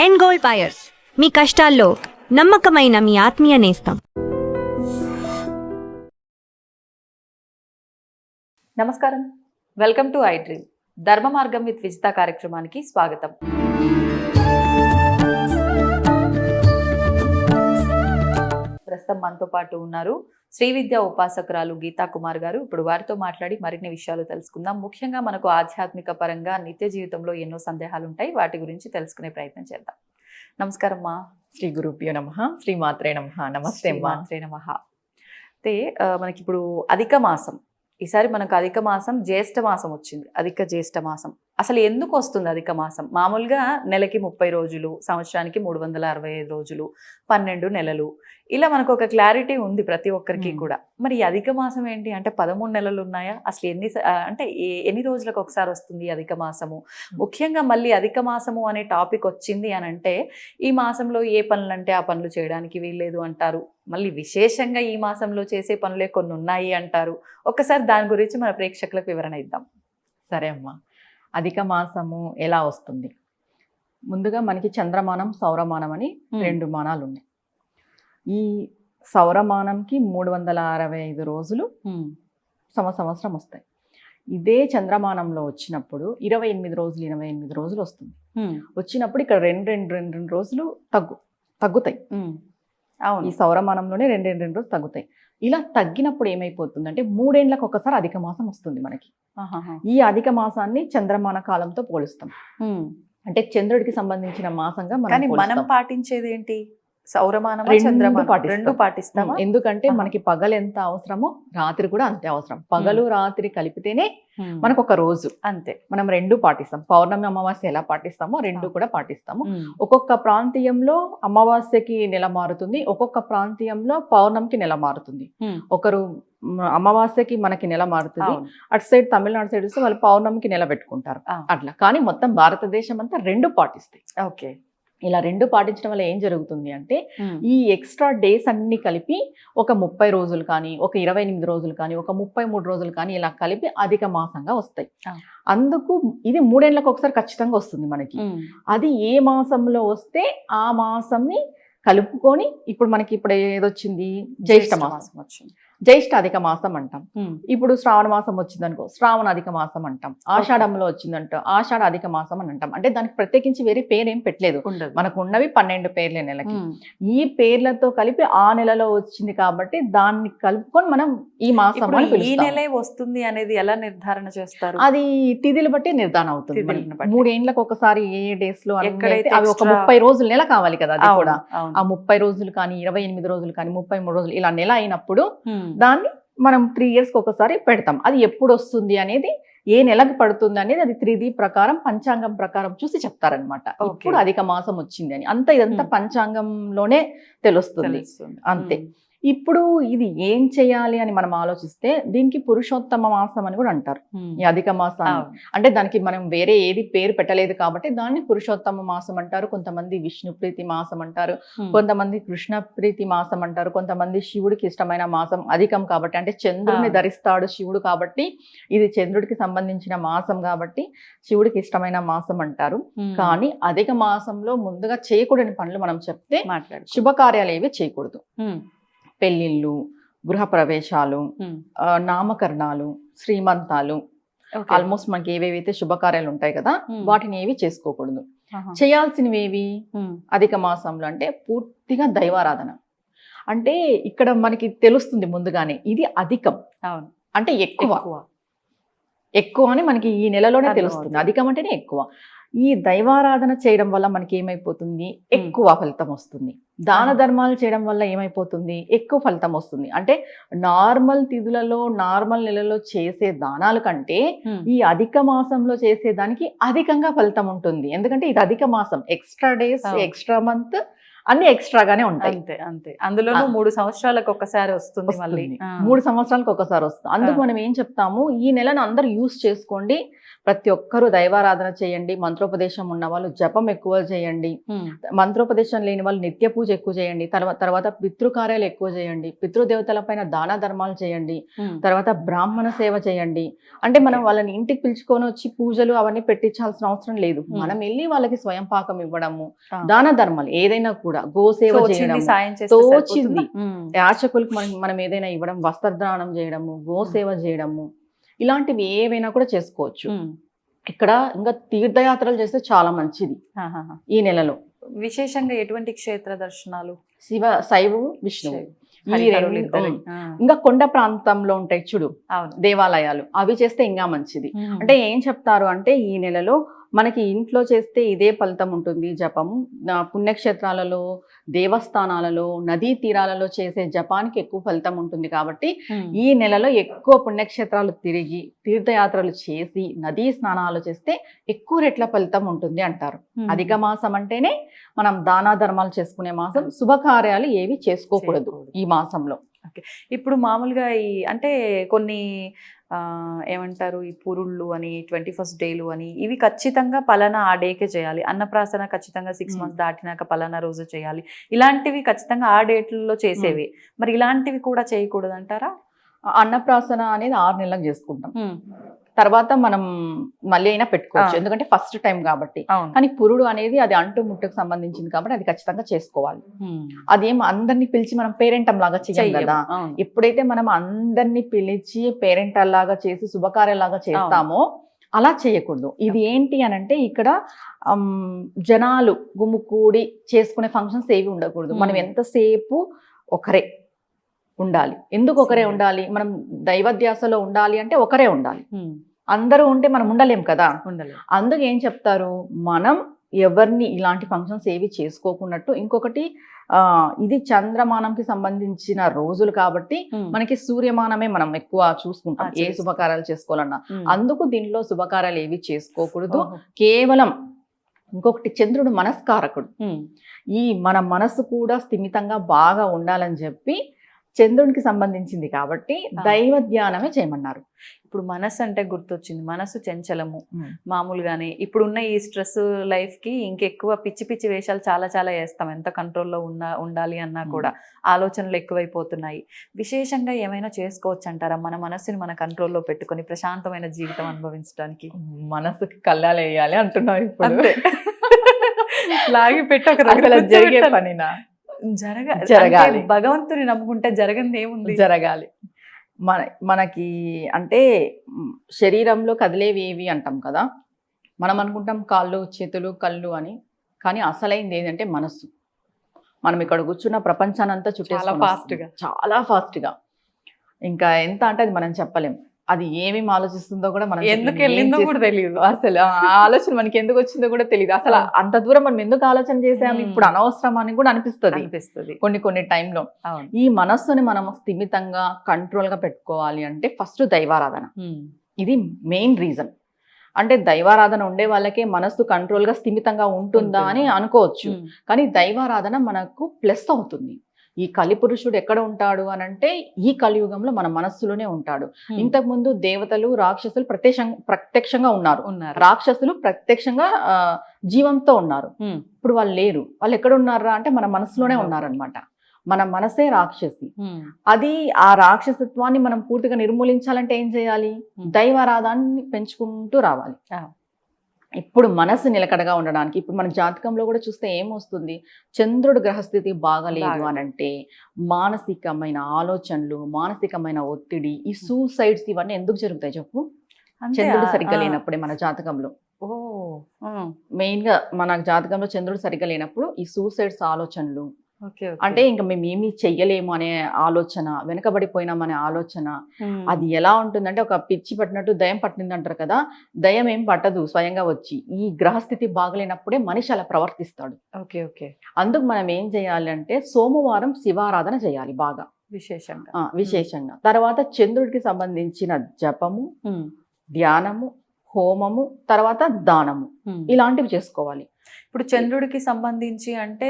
And gold buyers, మీ కష్టాల్లో నమ్మకమైన మీ ఆత్మీయ నేస్తం. నమస్కారం, వెల్కమ్ టు ఐ డ్రీమ్. ధర్మ మార్గం విత్ విజిత కార్యక్రమానికి స్వాగతం. ప్రస్తుతం మనతో పాటు ఉన్నారు శ్రీ విద్యా ఉపాసకురాలు గీతా కుమార్ గారు. ఇప్పుడు వారితో మాట్లాడి మరిన్ని విషయాలు తెలుసుకుందాం. ముఖ్యంగా మనకు ఆధ్యాత్మిక పరంగా నిత్య జీవితంలో ఎన్నో సందేహాలు ఉంటాయి, వాటి గురించి తెలుసుకునే ప్రయత్నం చేద్దాం. నమస్కారం మా. శ్రీ గురుభ్యో నమః, శ్రీ మాత్రే నమః. నమస్తే మాత్రే నమః. అయితే మనకి ఇప్పుడు అధిక మాసం, ఈసారి మనకు అధిక మాసం జ్యేష్ఠ మాసం వచ్చింది. అధిక జ్యేష్ఠ మాసం అసలు ఎందుకు వస్తుంది? అధిక మాసం మామూలుగా నెలకి 30 రోజులు, సంవత్సరానికి 365 రోజులు, 12 నెలలు, ఇలా మనకు ఒక క్లారిటీ ఉంది ప్రతి ఒక్కరికి కూడా. మరి ఈ అధిక మాసం ఏంటి అంటే 13 నెలలు ఉన్నాయా? అసలు ఎన్ని రోజులకు ఒకసారి వస్తుంది అధిక మాసము? ముఖ్యంగా మళ్ళీ అధిక మాసము అనే టాపిక్ వచ్చింది అని అంటే ఈ మాసంలో ఏ పనులు అంటే ఆ పనులు చేయడానికి వీల్లేదు అంటారు. మళ్ళీ విశేషంగా ఈ మాసంలో చేసే పనులే కొన్ని ఉన్నాయి అంటారు. ఒక్కసారి దాని గురించి మన ప్రేక్షకులకు వివరణ ఇద్దాం. సరే అమ్మా, అధిక మాసము ఎలా వస్తుంది? ముందుగా మనకి చంద్రమానం, సౌరమానం అని 2 మానాలు ఉన్నాయి. ఈ సౌరమానంకి 365 రోజులు సంవత్సరం వస్తాయి. ఇదే చంద్రమానంలో వచ్చినప్పుడు 28 రోజులు వస్తుంది. వచ్చినప్పుడు ఇక్కడ రెండు రోజులు తగ్గుతాయి. ఈ సౌరమానంలోనే 2 రోజులు తగ్గుతాయి. ఇలా తగ్గినప్పుడు ఏమైపోతుంది అంటే 3 ఏళ్లకు ఒకసారి అధిక మాసం వస్తుంది మనకి. ఈ అధిక మాసాన్ని చంద్రమాన కాలంతో పోలుస్తాం. అంటే చంద్రుడికి సంబంధించిన మాసంగా మనం పాటించేది ఏంటి? సౌరమానం, రెండు పాటిస్తాం. ఎందుకంటే మనకి పగలు ఎంత అవసరమో రాత్రి కూడా అంతే అవసరం. పగలు రాత్రి కలిపితేనే మనకు ఒక రోజు. అంతే. మనం 2 పాటిస్తాం. పౌర్ణమి, అమావాస్య ఎలా పాటిస్తామో 2 కూడా పాటిస్తాము. ఒక్కొక్క ప్రాంతీయంలో అమావాస్యకి నెల మారుతుంది, ఒక్కొక్క ప్రాంతీయంలో పౌర్ణమికి నెల మారుతుంది. ఒకరు అమావాస్యకి మనకి నెల మారుతుంది, అటు సైడ్ తమిళనాడు సైడ్ వస్తే వాళ్ళు పౌర్ణమికి నెల పెట్టుకుంటారు. అట్లా కానీ మొత్తం భారతదేశం అంతా 2 పాటిస్తాయి. ఓకే. ఇలా 2 పాటించడం వల్ల ఏం జరుగుతుంది అంటే ఈ ఎక్స్ట్రా డేస్ అన్ని కలిపి ఒక 30 రోజులు కానీ, ఒక 28 రోజులు కానీ, ఒక 33 రోజులు కానీ ఇలా కలిపి అధిక మాసంగా వస్తాయి. అందుకు ఇది 3 ఏళ్లకు ఒకసారి ఖచ్చితంగా వస్తుంది మనకి. అది ఏ మాసంలో వస్తే ఆ మాసంని కలుపుకొని ఇప్పుడు మనకి ఏదొచ్చింది? జ్యేష్ఠ మాసం వచ్చింది. జ్యేష్ఠ అధిక మాసం అంటాం. ఇప్పుడు శ్రావణ మాసం వచ్చింది అనుకో, శ్రావణ అధిక మాసం అంటాం. ఆషాఢంలో వచ్చిందంట ఆషాఢ అధిక మాసం అని అంటాం. అంటే దానికి ప్రత్యేకించి వేరే పేరు ఏం పెట్టలేదు. మనకు ఉన్నవి 12 పేర్లే నెలకి. ఈ పేర్లతో కలిపి ఆ నెలలో వచ్చింది కాబట్టి దాన్ని కలుపుకొని మనం ఈ మాసం ఈ నెలే వస్తుంది అనేది ఎలా నిర్ధారణ చేస్తారు? అది తిథిని బట్టి నిర్ధారణ అవుతుంది. 3 ఏళ్లకు ఒకసారి ఏ డేస్ లో అవి ఒక 30 రోజులు నెల కావాలి కదా. అది కూడా ఆ 30 రోజులు కానీ, 28 రోజులు కానీ, 33 రోజులు ఇలా నెల అయినప్పుడు దాన్ని మనం 3 years ఒకసారి పెడతాం. అది ఎప్పుడు వస్తుంది అనేది, ఏ నెలకు పడుతుంది అనేది అది 3D ప్రకారం, పంచాంగం ప్రకారం చూసి చెప్తారనమాట. ఇప్పుడు అధిక మాసం వచ్చింది అని. ఇదంతా పంచాంగంలోనే తెలుస్తుంది అంతే. ఇప్పుడు ఇది ఏం చేయాలి అని మనం ఆలోచిస్తే దీనికి పురుషోత్తమ మాసం అని కూడా అంటారు. ఈ అధిక మాసాన్ని అంటే దానికి మనం వేరే ఏది పేరు పెట్టలేదు కాబట్టి దాన్ని పురుషోత్తమ మాసం అంటారు. కొంతమంది విష్ణు ప్రీతి మాసం అంటారు, కొంతమంది కృష్ణ ప్రీతి మాసం అంటారు, కొంతమంది శివుడికి ఇష్టమైన మాసం. అధికం కాబట్టి అంటే చంద్రుడిని ధరిస్తాడు శివుడు కాబట్టి ఇది చంద్రుడికి సంబంధించిన మాసం కాబట్టి శివుడికి ఇష్టమైన మాసం అంటారు. కానీ అధిక మాసంలో ముందుగా చేయకూడని పనులు మనం చెప్తే, శుభకార్యాలు ఏవి చేయకూడదు. పెళ్లిళ్ళు, గృహ ప్రవేశాలు, నామకరణాలు, శ్రీమంతాలు, ఆల్మోస్ట్ మనకి ఏవేవైతే శుభకార్యాలు ఉంటాయి కదా వాటిని ఏవి చేసుకోకూడదు. చేయాల్సినవి ఏవి అధిక మాసంలో అంటే పూర్తిగా దైవారాధన. అంటే ఇక్కడ మనకి తెలుస్తుంది ముందుగానే ఇది అధికం అంటే ఎక్కువ అని మనకి ఈ నెలలోనే తెలుస్తుంది. అధికం అంటేనే ఎక్కువ. ఈ దైవారాధన చేయడం వల్ల మనకి ఏమైపోతుంది? ఎక్కువ ఫలితం వస్తుంది. దాన ధర్మాలు చేయడం వల్ల ఏమైపోతుంది? ఎక్కువ ఫలితం వస్తుంది. అంటే నార్మల్ తిథులలో, నార్మల్ నెలలో చేసే దానాల కంటే ఈ అధిక మాసంలో చేసేదానికి అధికంగా ఫలితం ఉంటుంది. ఎందుకంటే ఇది అధిక మాసం, ఎక్స్ట్రా డేస్, ఎక్స్ట్రా మంత్ అన్ని ఎక్స్ట్రాగానే ఉంటాయి. అంతే. అందులో 3 సంవత్సరాలకు ఒకసారి వస్తుంది. మళ్ళీ 3 సంవత్సరాలకు ఒకసారి వస్తుంది. అందుకు మనం ఏం చెప్తాము, ఈ నెలను అందరూ యూజ్ చేసుకోండి, ప్రతి ఒక్కరూ దైవారాధన చేయండి. మంత్రోపదేశం ఉన్న వాళ్ళు జపం ఎక్కువ చేయండి. మంత్రోపదేశం లేని వాళ్ళు నిత్య పూజ ఎక్కువ చేయండి. తర్వాత పితృకార్యాలు ఎక్కువ చేయండి. పితృదేవతల పైన దాన ధర్మాలు చేయండి. తర్వాత బ్రాహ్మణ సేవ చేయండి. అంటే మనం వాళ్ళని ఇంటికి పిలుచుకొని వచ్చి పూజలు అవన్నీ పెట్టించాల్సిన అవసరం లేదు. మనం వెళ్ళి వాళ్ళకి స్వయం పాకం ఇవ్వడము, దాన ధర్మాలు ఏదైనా కూడా, గోసేవ చేయడం, తోచింది యాచకులకు మనం ఏదైనా ఇవ్వడం, వస్త్రదానం చేయడము, గోసేవ చేయడము, ఇలాంటివి ఏవైనా కూడా చేసుకోవచ్చు. ఇక్కడ ఇంకా తీర్థయాత్రలు చేస్తే చాలా మంచిది ఈ నెలలో. విశేషంగా ఎటువంటి క్షేత్ర దర్శనాలు? శైవము, విష్ణువు, ఇంకా కొండ ప్రాంతంలో ఉంటాయి చూడు దేవాలయాలు, అవి చేస్తే ఇంకా మంచిది. అంటే ఏం చెప్తారు అంటే ఈ నెలలో మనకి ఇంట్లో చేస్తే ఇదే ఫలితం ఉంటుంది జపము. పుణ్యక్షేత్రాలలో, దేవస్థానాలలో, నదీ తీరాలలో చేసే జపానికి ఎక్కువ ఫలితం ఉంటుంది. కాబట్టి ఈ నెలలో ఎక్కువ పుణ్యక్షేత్రాలు తిరిగి తీర్థయాత్రలు చేసి నదీ స్నానాలు చేస్తే ఎక్కువ రెట్ల ఫలితం ఉంటుంది అంటారు. అధిక మాసం అంటేనే మనం దానా ధర్మాలు చేసుకునే మాసం. శుభకార్యాలు ఏవి చేసుకోకూడదు ఈ మాసంలో. ఇప్పుడు మామూలుగా ఈ అంటే కొన్ని ఏమంటారు, ఈ పురుళ్ళు అని, 21st డేలు అని, ఇవి ఖచ్చితంగా పలానా ఆ డేకే చేయాలి. అన్నప్రాసన ఖచ్చితంగా 6 months దాటినాక పలానా రోజు చేయాలి. ఇలాంటివి ఖచ్చితంగా ఆ డేట్లలో చేసేవి. మరి ఇలాంటివి కూడా చేయకూడదు అంటారా? అన్నప్రాసన అనేది 6 నెలలకు చేసుకుంటాం. తర్వాత మనం మళ్ళీ అయినా పెట్టుకోవచ్చు, ఎందుకంటే ఫస్ట్ టైం కాబట్టి. కానీ పురుడు అనేది అది అంటు ముట్టుకు సంబంధించింది కాబట్టి అది ఖచ్చితంగా చేసుకోవాలి. అదేం అందరినీ పిలిచి మనం పేరెంటం లాగా చేయం కదా. ఎప్పుడైతే మనం అందరినీ పిలిచి పేరెంటం లాగా చేసి శుభకార్యాలాగా చేస్తామో అలా చేయకూడదు. ఇది ఏంటి అని అంటే ఇక్కడ జనాలు గుమ్ముకూడి చేసుకునే ఫంక్షన్స్ ఏవి ఉండకూడదు. మనం ఎంతసేపు ఒకరే ఉండాలి. ఎందుకు ఒకరే ఉండాలి? మనం దైవధ్యాసలో ఉండాలి అంటే ఒకరే ఉండాలి. అందరూ ఉంటే మనం ఉండలేం కదా. అందుకు ఏం చెప్తారు, మనం ఎవరిని ఇలాంటి ఫంక్షన్స్ ఏవి చేసుకోకున్నట్టు. ఇంకొకటి ఇది చంద్రమానంకి సంబంధించిన రోజులు కాబట్టి మనకి సూర్యమానమే మనం ఎక్కువ చూసుకుంటాం ఏ శుభకార్యాలు చేసుకోవాలన్నా. అందుకు దీనిలో శుభకార్యాలు ఏవి చేసుకోకూడదు. కేవలం ఇంకొకటి, చంద్రుడు మనస్కారకుడు. ఈ మన మనసు కూడా స్థిమితంగా బాగా ఉండాలని చెప్పి చంద్రునికి సంబంధించింది కాబట్టి దైవ ధ్యానమే చేయమన్నారు. ఇప్పుడు మనసు అంటే గుర్తొచ్చింది, మనసు చంచలము మామూలుగానే. ఇప్పుడున్న ఈ స్ట్రెస్ లైఫ్ కి ఇంకెక్కువ పిచ్చి పిచ్చి వేషాలు చాలా చాలా వేస్తాం. ఎంత కంట్రోల్లో ఉండాలి అన్నా కూడా ఆలోచనలు ఎక్కువైపోతున్నాయి. విశేషంగా ఏమైనా చేసుకోవచ్చు అంటారా మన మనసుని మన కంట్రోల్లో పెట్టుకొని ప్రశాంతమైన జీవితం అనుభవించడానికి? మనసుకి కళ్ళాలు వేయాలి అంటున్నావు ఇప్పుడు. లాగి పెట్టి ఒక జరిగే పనినా? జరగాలి. భగవంతుని నమ్ముకుంటే జరగంది ఏముంది, జరగాలి. మనకి అంటే శరీరంలో కదిలేవి ఏవి అంటాం కదా. మనం అనుకుంటాం కాళ్ళు, చేతులు, కళ్ళు అని. కానీ అసలైంది ఏంటంటే మనస్సు. మనం ఇక్కడ కూర్చున్న ప్రపంచానంతా చుట్టూ చాలా ఫాస్ట్గా ఇంకా ఎంత అంటే అది మనం చెప్పలేం. అది ఏమేమి ఆలోచిస్తుందో కూడా మనం ఎందుకు వెళ్ళిందో కూడా తెలియదు. అసలు ఆ ఆలోచన మనకి ఎందుకు వచ్చిందో కూడా తెలియదు. అసలు అంత దూరం మనం ఎందుకు ఆలోచన చేసాము, ఇప్పుడు అనవసరం అని కూడా అనిపిస్తుంది కొన్ని టైంలో. ఈ మనస్సుని మనం స్థిమితంగా కంట్రోల్ గా పెట్టుకోవాలి అంటే ఫస్ట్ దైవారాధన. ఇది మెయిన్ రీజన్. అంటే దైవారాధన ఉండే వాళ్ళకే మనస్సు కంట్రోల్ గా స్థిమితంగా ఉంటుందా అని అనుకోవచ్చు. కానీ దైవారాధన మనకు ప్లస్ అవుతుంది. ఈ కలిపురుషుడు ఎక్కడ ఉంటాడు అని అంటే ఈ కలియుగంలో మన మనస్సులోనే ఉంటాడు. ఇంతకు ముందు దేవతలు, రాక్షసులు ప్రత్యక్షంగా ఉన్నారు. రాక్షసులు ప్రత్యక్షంగా జీవంతో ఉన్నారు. ఇప్పుడు వాళ్ళు లేరు. వాళ్ళు ఎక్కడ ఉన్నారా అంటే మన మనసులోనే ఉన్నారనమాట. మన మనసే రాక్షసి. అది ఆ రాక్షసత్వాన్ని మనం పూర్తిగా నిర్మూలించాలంటే ఏం చేయాలి? దైవారాధాన్ని పెంచుకుంటూ రావాలి. ఇప్పుడు మనసు నిలకడగా ఉండడానికి ఇప్పుడు మన జాతకంలో కూడా చూస్తే ఏమొస్తుంది, చంద్రుడు గ్రహస్థితి బాగలేదు అని అంటే మానసికమైన ఆలోచనలు, మానసికమైన ఒత్తిడి, ఈ సూసైడ్స్ ఇవన్నీ ఎందుకు జరుగుతాయి చెప్పు? చంద్రుడు సరిగ్గా లేనప్పుడే మన జాతకంలో. మెయిన్ గా మన జాతకంలో చంద్రుడు సరిగ్గా లేనప్పుడు ఈ సూసైడ్స్ ఆలోచనలు, అంటే ఇంకా మేము ఏమీ చెయ్యలేము అనే ఆలోచన, వెనకబడిపోయినామనే ఆలోచన. అది ఎలా ఉంటుందంటే ఒక పిచ్చి పట్టినట్టు దయం పట్టింది అంటారు కదా. దయం ఏం పట్టదు, స్వయంగా వచ్చి ఈ గ్రహస్థితి బాగలేనప్పుడే మనిషి అలా ప్రవర్తిస్తాడు. అందుకు మనం ఏం చేయాలి అంటే సోమవారం శివారాధన చేయాలి బాగా విశేషంగా. తర్వాత చంద్రుడికి సంబంధించిన జపము, ధ్యానము, హోమము, తర్వాత దానము, ఇలాంటివి చేసుకోవాలి. ఇప్పుడు చంద్రుడికి సంబంధించి అంటే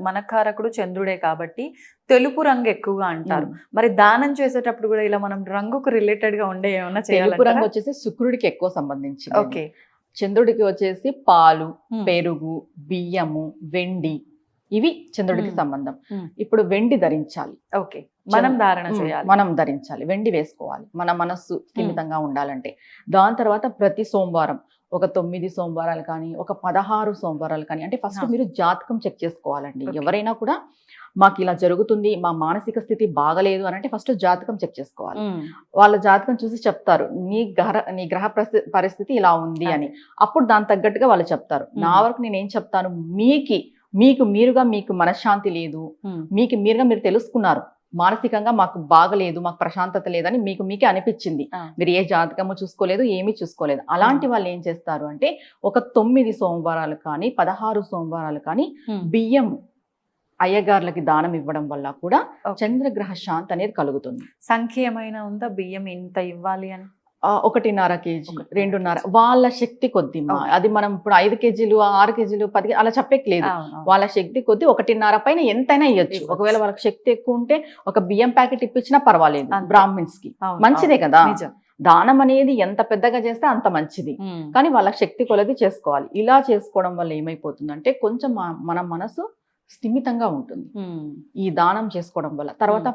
మన కారకుడు చంద్రుడే కాబట్టి తెలుపు రంగు ఎక్కువగా అంటారు. మరి దానం చేసేటప్పుడు కూడా ఇలా మనం రంగుకు రిలేటెడ్ గా ఉండే ఏమన్నా తెలుపు రంగు చేయాలి? వచ్చేసి శుక్రుడికి ఎక్కువ సంబంధించి. ఓకే. చంద్రుడికి వచ్చేసి పాలు, పెరుగు, బియ్యము, వెండి, ఇవి చంద్రుడికి సంబంధం. ఇప్పుడు వెండి ధరించాలి. ఓకే, మనం ధారణ చేయాలి. మనం ధరించాలి, వెండి వేసుకోవాలి మన మనస్సు స్థిమితంగా ఉండాలంటే. దాని తర్వాత ప్రతి సోమవారం ఒక 9 సోమవారాలు కానీ, ఒక 16 సోమవారాలు కానీ, అంటే ఫస్ట్ మీరు జాతకం చెక్ చేసుకోవాలండి. ఎవరైనా కూడా మాకు ఇలా జరుగుతుంది, మా మానసిక స్థితి బాగలేదు అని అంటే ఫస్ట్ జాతకం చెక్ చేసుకోవాలి. వాళ్ళ జాతకం చూసి చెప్తారు నీ గ్రహ పరిస్థితి ఇలా ఉంది అని. అప్పుడు దాని తగ్గట్టుగా వాళ్ళు చెప్తారు. నా వరకు నేను ఏం చెప్తాను, మీకు మీరుగా మీకు మనశ్శాంతి లేదు, మీకు మీరుగా మీరు తెలుసుకున్నారు మానసికంగా మాకు బాగలేదు, మాకు ప్రశాంతత లేదని మీకే అనిపించింది. మీరు ఏ జాతకము చూసుకోలేదు, ఏమీ చూసుకోలేదు. అలాంటి వాళ్ళు ఏం చేస్తారు అంటే ఒక 9 సోమవారాలు కానీ 16 సోమవారాలు కానీ బియ్యం అయ్యగార్లకి దానం ఇవ్వడం వల్ల కూడా చంద్రగ్రహ శాంతి అనేది కలుగుతుంది. సంఖ్య ఏమైనా ఉందా బియ్యం ఇంత ఇవ్వాలి అని? 1.5 కేజీ, 2.5 వాళ్ళ శక్తి కొద్ది. అది మనం ఇప్పుడు 5 కేజీలు 6 కేజీలు 10 అలా చెప్పలేదు. వాళ్ళ శక్తి కొద్ది 1.5 పైన ఎంతైనా ఇవ్వచ్చు. ఒకవేళ వాళ్ళకి శక్తి ఎక్కువ ఉంటే ఒక బియ్యం ప్యాకెట్ ఇప్పించినా పర్వాలేదు. బ్రాహ్మిన్స్ కి మంచిదే కదా. దానం అనేది ఎంత పెద్దగా చేస్తే అంత మంచిది. కానీ వాళ్ళ శక్తి కొలది చేసుకోవాలి. ఇలా చేసుకోవడం వల్ల ఏమైపోతుందంటే కొంచెం మన మనసు స్థిమితంగా ఉంటుంది ఈ దానం చేసుకోవడం వల్ల. తర్వాత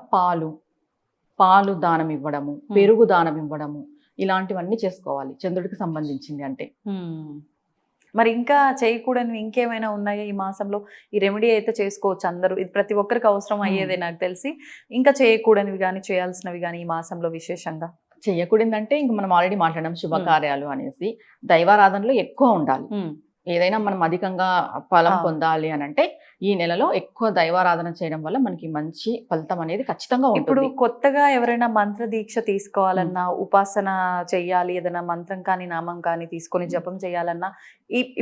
పాలు దానం ఇవ్వడము, పెరుగు దానం ఇవ్వడము, ఇలాంటివన్నీ చేసుకోవాలి చంద్రుడికి సంబంధించింది అంటే. మరి ఇంకా చేయకూడనివి ఇంకేమైనా ఉన్నాయా ఈ మాసంలో? ఈ రెమెడీ అయితే చేసుకోవచ్చు అందరూ, ఇది ప్రతి ఒక్కరికి అవసరం అయ్యేదే నాకు తెలిసి. ఇంకా చేయకూడనివి కానీ చేయాల్సినవి కానీ ఈ మాసంలో విశేషంగా? చేయకూడదంటే ఇంక మనం ఆల్రెడీ మాట్లాడడం శుభకార్యాలు అనేసి, దైవారాధనలో ఎక్కువ ఉండాలి. ఏదైనా మనం అధికంగా ఫలం పొందాలి అని అంటే ఈ నెలలో ఎక్కువ దైవారాధన చేయడం వల్ల మనకి మంచి ఫలితం అనేది ఖచ్చితంగా ఉంటుంది. ఇప్పుడు కొత్తగా ఎవరైనా మంత్ర దీక్ష తీసుకోవాలన్నా, ఉపాసన చెయ్యాలి, ఏదైనా మంత్రం కానీ నామం కానీ తీసుకొని జపం చేయాలన్నా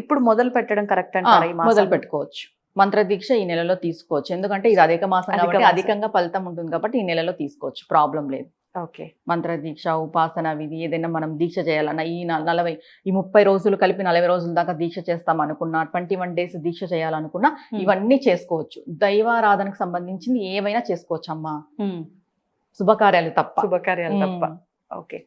ఇప్పుడు మొదలు పెట్టడం కరెక్ట్ అంటారా? మొదలు పెట్టుకోవచ్చు. మంత్ర దీక్ష ఈ నెలలో తీసుకోవచ్చు. ఎందుకంటే ఇది అధిక మాసం కాబట్టి అధికంగా ఫలితం ఉంటుంది కాబట్టి ఈ నెలలో తీసుకోవచ్చు, ప్రాబ్లం లేదు. ఓకే. మంత్ర దీక్ష, ఉపాసన విధి ఏదైనా మనం దీక్ష చేయాలన్నా ఈ 30 రోజులు కలిపి 40 రోజుల దాకా దీక్ష చేస్తాం అనుకున్నా, 21 డేస్ దీక్ష చేయాలనుకున్నా ఇవన్నీ చేసుకోవచ్చు. దైవారాధనకు సంబంధించింది ఏవైనా చేసుకోవచ్చు అమ్మా, శుభకార్యాలు తప్ప. ఓకే.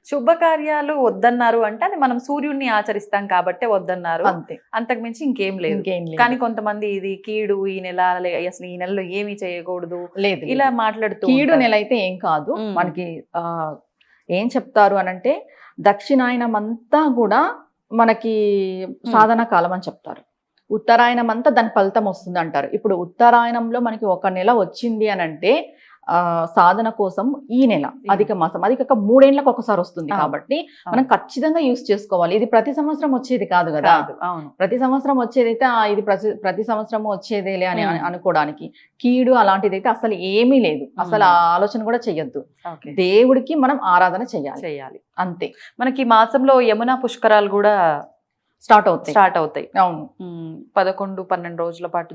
శుభకార్యాలు వద్దన్నారు అంటే అది మనం సూర్యుడిని ఆచరిస్తాం కాబట్టి వద్దన్నారు, అంతే. అంతకు మించి ఇంకేం లేదు. కానీ కొంతమంది ఇది కీడు, ఈ నెల అసలు ఈ నెలలో ఏమీ చేయకూడదు లేదు ఇలా మాట్లాడుతూ. కీడు నెల అయితే ఏం కాదు. మనకి ఏం చెప్తారు అనంటే దక్షిణాయనం అంతా కూడా మనకి సాధన కాలం అని చెప్తారు. ఉత్తరాయణం అంతా దాని ఫలితం వస్తుంది అంటారు. ఇప్పుడు ఉత్తరాయణంలో మనకి ఒక నెల వచ్చింది అని అంటే సాధన కోసం ఈ నెల అధిక మాసం, అది కాక 3 ఏళ్లకు ఒకసారి వస్తుంది కాబట్టి మనం ఖచ్చితంగా యూజ్ చేసుకోవాలి. ఇది ప్రతి సంవత్సరం వచ్చేది కాదు కదా. ప్రతి సంవత్సరం వచ్చేదైతే ఇది ప్రతి సంవత్సరం వచ్చేదేలే అని అనుకోవడానికి, కీడు అలాంటిది అయితే అసలు ఏమీ లేదు. అసలు ఆ ఆలోచన కూడా చెయ్యొద్దు. దేవుడికి మనం ఆరాధన చేయాలి అంతే. మనకి మాసంలో యమునా పుష్కరాలు కూడా స్టార్ట్ అవుతాయి. అవును, 11-12 రోజుల పాటు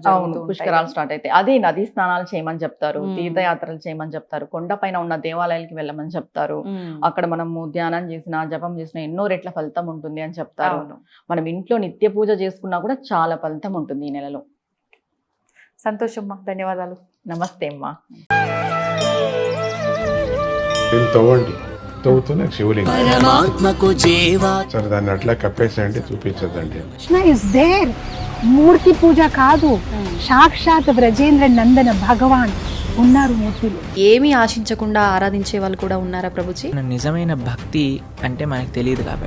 పుష్కరాలు స్టార్ట్ అవుతాయి. అదే నదీ స్నానాలు చేయమని చెప్తారు, తీర్థయాత్రలు చేయమని చెప్తారు, కొండపైన ఉన్న దేవాలయాలకి వెళ్ళమని చెప్తారు. అక్కడ మనము ధ్యానం చేసిన, జపం చేసిన ఎన్నో రెట్ల ఫలితం ఉంటుంది అని చెప్తారు. మనం ఇంట్లో నిత్య పూజ చేసుకున్నా కూడా చాలా ఫలితం ఉంటుంది ఈ నెలలో. సంతోషమ్మా, ధన్యవాదాలు. నమస్తే అమ్మా. తవ్వుతూనే శివలింగం. సరే దాన్ని అట్లా కప్పేసేయండి, చూపించదండి. Krishna is there. మూర్తి పూజ కాదు, సాక్షాత్ బ్రజేంద్ర నందన భగవాన్ ఉన్నారు మూర్తిలో. ఏమీ ఆశించకుండా ఆరాధించే వాళ్ళు కూడా ఉన్నారా ప్రభుజీ? నిజమైన భక్తి అంటే మనకు తెలియదు కాబట్టి